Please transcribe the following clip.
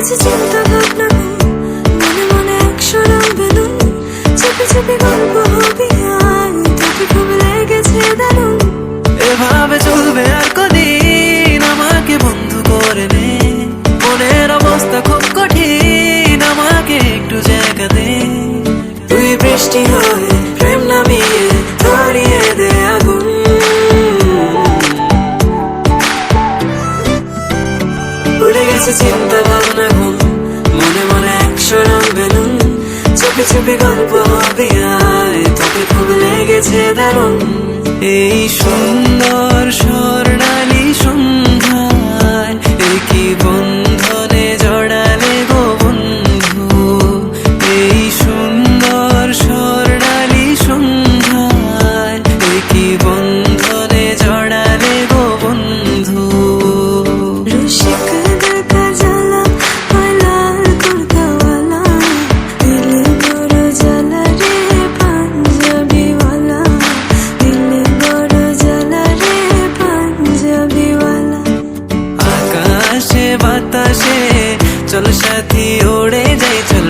গেছে চিন্তা ভাবনা মনে মনে একশো রং বেলুন চেপে চেপে গল্প হবে আর তোকে খুব লেগেছে দারুণ এভাবে চলবে আর কদিন আমাকে বন্ধু করে নে মনের অবস্থা খুব কঠিন আমাকে একটু জায়গা দে তুই বৃষ্টি হয়ে প্রেম নামিয়ে ধরিয়ে দে আগুন উড়ে গেছে চিন্তা ভাবনা ঘুম মনে মনে একশো রং বেলুন চেপে চেপে গল্প হবে আয় তোকে খুব লেগেছে দারুণ এই সুন্দর স্বর্ণালী সন্ধ্যায় কি বন্ধনে জড়ালে গো বন্ধু এই সুন্দর স্বর্ণালী সন্ধ্যায় কি বন্ধনে জড়ালে গো বন্ধু রসিক দেখা জ্বালা হয় লাল কুর্তাওয়ালা দিলে বড় জ্বালা রে পাঞ্জাবিওয়ালা দিলে বড় জ্বালা রে পাঞ্জাবিওয়ালা আকাশে বাতাসে চল সাথী ওড়ে যাই চল